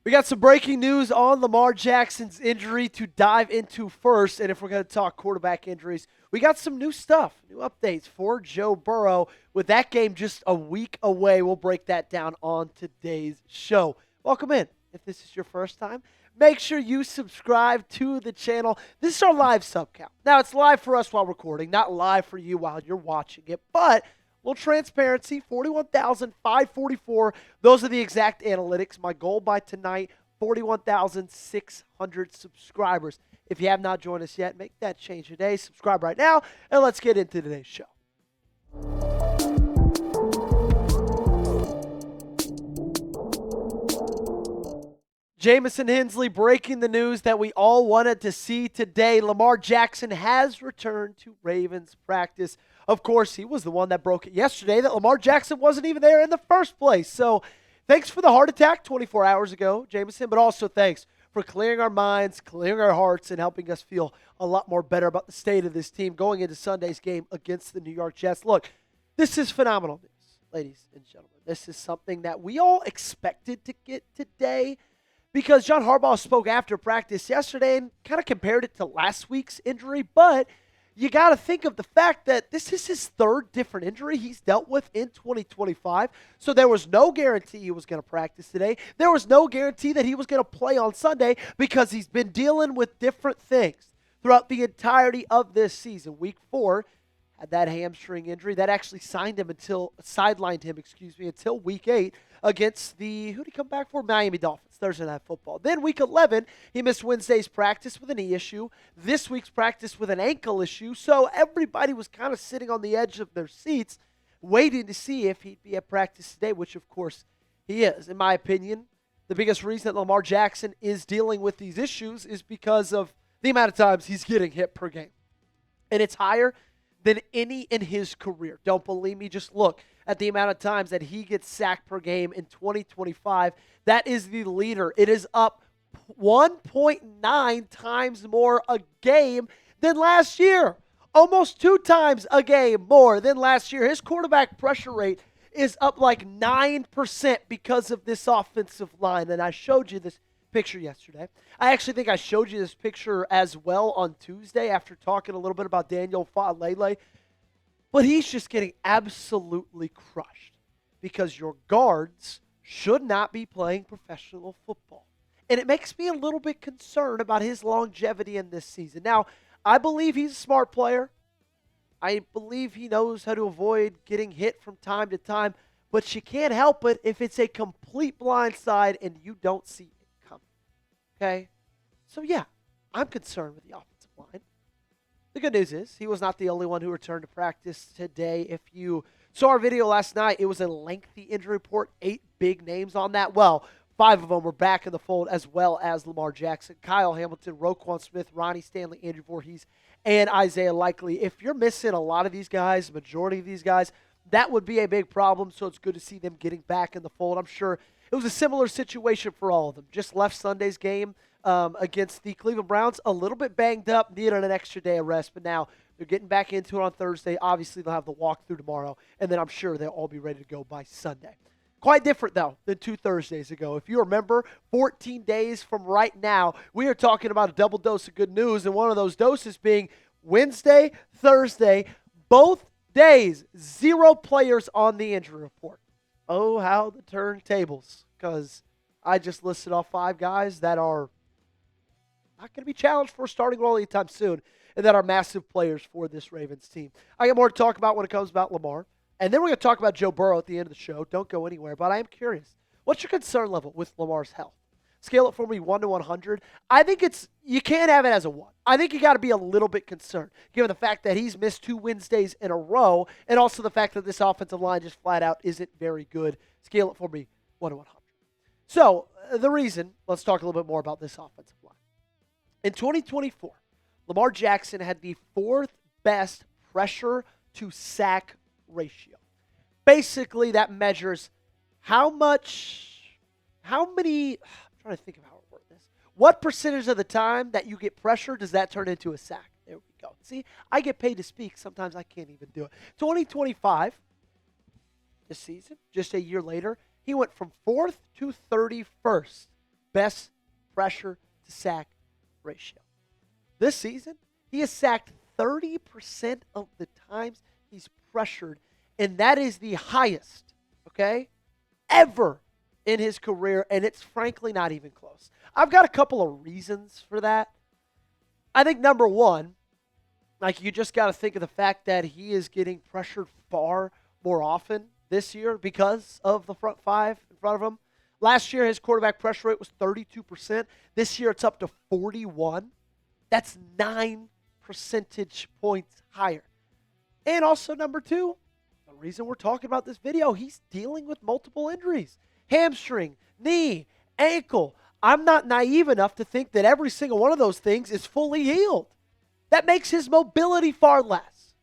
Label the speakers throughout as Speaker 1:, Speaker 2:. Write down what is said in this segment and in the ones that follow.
Speaker 1: We got some breaking news on Lamar Jackson's injury to dive into first. And if we're going to talk quarterback injuries, we got some new stuff, new updates for Joe Burrow. With that game just a week away, we'll break that down on today's show. Welcome in. If this is your first time, make sure you subscribe to the channel. This is our live sub count. Now, it's live for us while recording, not live for you while you're watching it, but a little transparency, 41,544. Those are the exact analytics. My goal by tonight, 41,600 subscribers. If you have not joined us yet, make that change today. Subscribe right now, and let's get into today's show. Jamison Hensley breaking the news that we all wanted to see today. Lamar Jackson has returned to Ravens practice. Of course, he was the one that broke it yesterday that Lamar Jackson wasn't even there in the first place. So thanks for the heart attack 24 hours ago, Jamison, but also thanks for clearing our minds, clearing our hearts, and helping us feel a lot more better about the state of this team going into Sunday's game against the New York Jets. Look, this is phenomenal news, ladies and gentlemen. This is something that we all expected to get today, because John Harbaugh spoke after practice yesterday and kind of compared it to last week's injury. But you got to think of the fact that this is his third different injury he's dealt with in 2025. So there was no guarantee he was going to practice today. There was no guarantee that he was going to play on Sunday because he's been dealing with different things throughout the entirety of this season. Week 4 had that hamstring injury that actually sidelined him until week 8 against who did he come back for? Miami Dolphins, Thursday Night Football. Then week 11, he missed Wednesday's practice with a knee issue, this week's practice with an ankle issue. So everybody was kind of sitting on the edge of their seats waiting to see if he'd be at practice today, which of course he is. In my opinion, the biggest reason that Lamar Jackson is dealing with these issues is because of the amount of times he's getting hit per game. And it's higher than any in his career. Don't believe me? Just look at the amount of times that he gets sacked per game in 2025. That is the leader. It is up 1.9 times more a game than last year. Almost 2 times a game more than last year. His quarterback pressure rate is up like 9% because of this offensive line. And I showed you this picture yesterday. I actually think I showed you this picture as well on Tuesday after talking a little bit about Daniel Falele. But he's just getting absolutely crushed because your guards should not be playing professional football. And it makes me a little bit concerned about his longevity in this season. Now, I believe he's a smart player. I believe he knows how to avoid getting hit from time to time. But you can't help it if it's a complete blind side and you don't see it. Okay, so yeah, I'm concerned with the offensive line. The good news is he was not the only one who returned to practice today. If you saw our video last night, it was a lengthy injury report, 8 big names on that. Well, 5 of them were back in the fold, as well as Lamar Jackson, Kyle Hamilton, Roquan Smith, Ronnie Stanley, Andrew Vorhees, and Isaiah Likely. If you're missing a lot of these guys, majority of these guys, that would be a big problem, so it's good to see them getting back in the fold. I'm sure it was a similar situation for all of them. Just left Sunday's game against the Cleveland Browns a little bit banged up, needed an extra day of rest, but now they're getting back into it on Thursday. Obviously, they'll have the walkthrough tomorrow, and then I'm sure they'll all be ready to go by Sunday. Quite different, though, than 2 Thursdays ago. If you remember, 14 days from right now, we are talking about a double dose of good news, and one of those doses being Wednesday, Thursday, both days, 0 players on the injury report. Oh, how the turntables, because I just listed off 5 guys that are not going to be challenged for a starting role anytime soon and that are massive players for this Ravens team. I got more to talk about when it comes about Lamar, and then we're going to talk about Joe Burrow at the end of the show. Don't go anywhere, but I am curious. What's your concern level with Lamar's health? Scale it for me 1 to 100. I think you can't have it as a 1. I think you got to be a little bit concerned, given the fact that he's missed 2 Wednesdays in a row, and also the fact that this offensive line just flat out isn't very good. Scale it for me 1 to 100. So the reason, let's talk a little bit more about this offensive line. In 2024, Lamar Jackson had the 4th best pressure to sack ratio. Basically, that measures how many. I'm trying to think of how to word this. What percentage of the time that you get pressure does that turn into a sack? There we go. See, I get paid to speak. Sometimes I can't even do it. 2025, this season, just a year later, he went from 4th to 31st best pressure to sack ratio. This season, he is sacked 30% of the times he's pressured, and that is the highest, okay, ever in his career, and it's frankly not even close. I've got a couple of reasons for that. I think number one, like you just got to think of the fact that he is getting pressured far more often this year because of the front five in front of him. Last year, his quarterback pressure rate was 32%. This year, it's up to 41. That's 9 percentage points higher. And also, number two, the reason we're talking about this video, he's dealing with multiple injuries. Hamstring, knee, ankle. I'm not naive enough to think that every single one of those things is fully healed. That makes his mobility far less.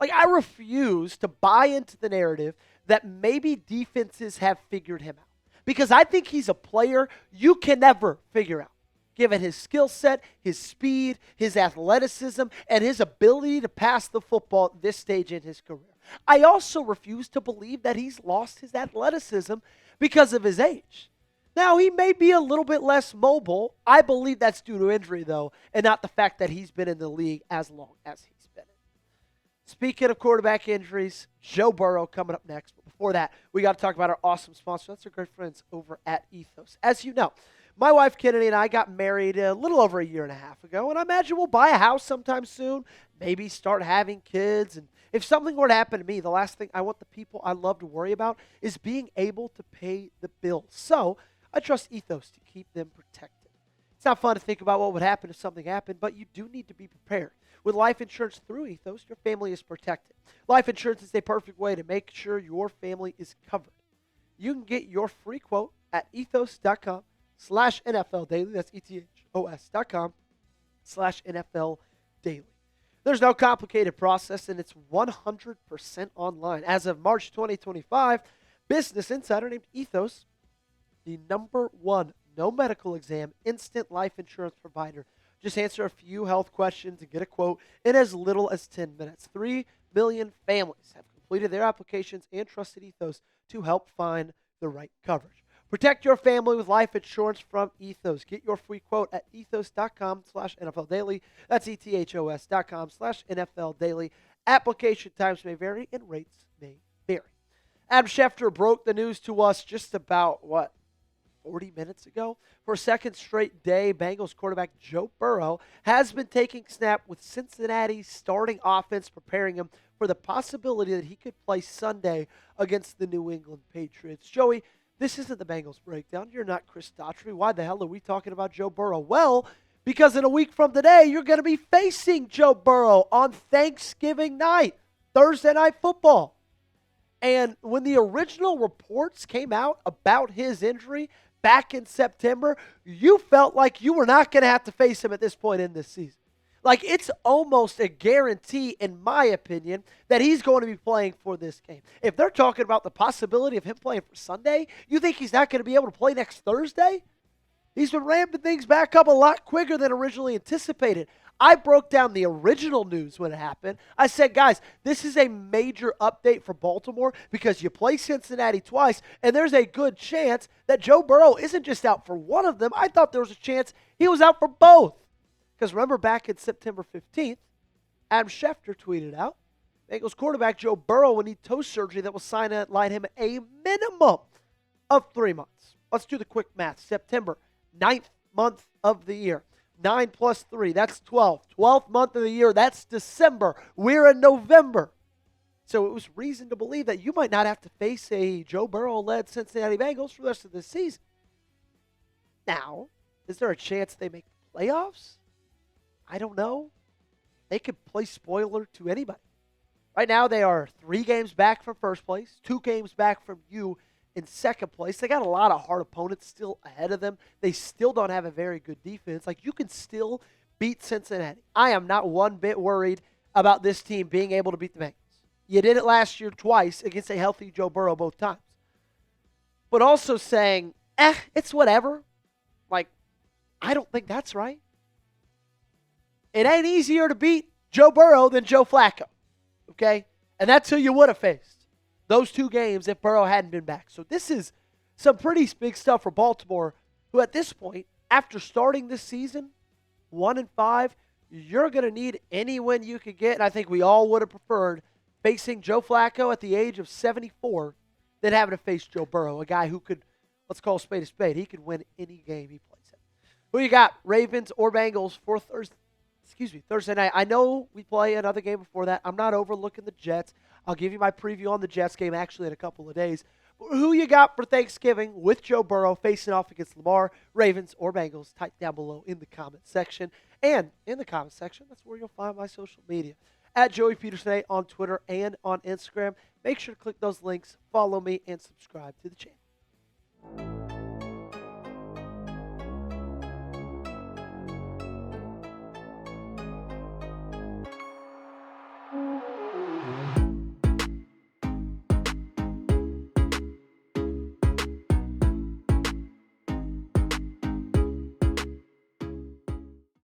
Speaker 1: Like, I refuse to buy into the narrative that maybe defenses have figured him out. Because I think he's a player you can never figure out, given his skill set, his speed, his athleticism, and his ability to pass the football at this stage in his career. I also refuse to believe that he's lost his athleticism because of his age. Now, he may be a little bit less mobile. I believe that's due to injury, though, and not the fact that he's been in the league as long as he's been in. Speaking of quarterback injuries, Joe Burrow coming up next. But before that, we got to talk about our awesome sponsor. That's our great friends over at Ethos. As you know, my wife Kennedy and I got married a little over a year and a half ago, and I imagine we'll buy a house sometime soon, maybe start having kids. And if something were to happen to me, the last thing I want the people I love to worry about is being able to pay the bills. So I trust Ethos to keep them protected. It's not fun to think about what would happen if something happened, but you do need to be prepared. With life insurance through Ethos, your family is protected. Life insurance is a perfect way to make sure your family is covered. You can get your free quote at ethos.com/NFL Daily. That's ethos.com/NFL Daily. There's no complicated process, and it's 100% online. As of March 2025, Business Insider named Ethos the #1 no medical exam instant life insurance provider. Just answer a few health questions and get a quote in as little as 10 minutes. 3 million families have completed their applications and trusted Ethos to help find the right coverage. Protect your family with life insurance from Ethos. Get your free quote at ethos.com/NFL Daily. That's ethos.com/NFL Daily. Application times may vary and rates may vary. Adam Schefter broke the news to us just about, 40 minutes ago? For a second straight day, Bengals quarterback Joe Burrow has been taking snap with Cincinnati's starting offense, preparing him for the possibility that he could play Sunday against the New England Patriots. Joey, this isn't the Bengals breakdown. You're not Chris Daughtry. Why the hell are we talking about Joe Burrow? Well, because in a week from today, you're going to be facing Joe Burrow on Thanksgiving night, Thursday Night Football. And when the original reports came out about his injury back in September, you felt like you were not going to have to face him at this point in this season. Like, it's almost a guarantee, in my opinion, that he's going to be playing for this game. If they're talking about the possibility of him playing for Sunday, you think he's not going to be able to play next Thursday? He's been ramping things back up a lot quicker than originally anticipated. I broke down the original news when it happened. I said, guys, this is a major update for Baltimore because you play Cincinnati twice, and there's a good chance that Joe Burrow isn't just out for one of them. I thought there was a chance he was out for both. Because remember back in September 15th, Adam Schefter tweeted out, Bengals quarterback Joe Burrow will need toe surgery that will sideline him a minimum of 3 months. Let's do the quick math. September, 9th month of the year. 9 plus 3, that's 12. 12th month of the year, that's December. We're in November. So it was reason to believe that you might not have to face a Joe Burrow-led Cincinnati Bengals for the rest of the season. Now, is there a chance they make the playoffs? I don't know. They could play spoiler to anybody. Right now, they are 3 games back from first place, 2 games back from you in second place. They got a lot of hard opponents still ahead of them. They still don't have a very good defense. Like, you can still beat Cincinnati. I am not one bit worried about this team being able to beat the Bengals. You did it last year twice against a healthy Joe Burrow both times. But also saying, it's whatever. Like, I don't think that's right. It ain't easier to beat Joe Burrow than Joe Flacco. Okay? And that's who you would have faced those 2 games if Burrow hadn't been back. So this is some pretty big stuff for Baltimore. who at this point, after starting this season, 1-5, you're going to need any win you could get. And I think we all would have preferred facing Joe Flacco at the age of 74 than having to face Joe Burrow, a guy who could, let's call a spade a spade, he could win any game he plays in. Who you got, Ravens or Bengals for Thursday night? I know we play another game before that. I'm not overlooking the Jets. I'll give you my preview on the Jets game actually in a couple of days. But who you got for Thanksgiving with Joe Burrow facing off against Lamar, Ravens or Bengals? Type down below in the comment section. And in the comment section, that's where you'll find my social media. At Joey Peterson on Twitter and on Instagram. Make sure to click those links, follow me, and subscribe to the channel.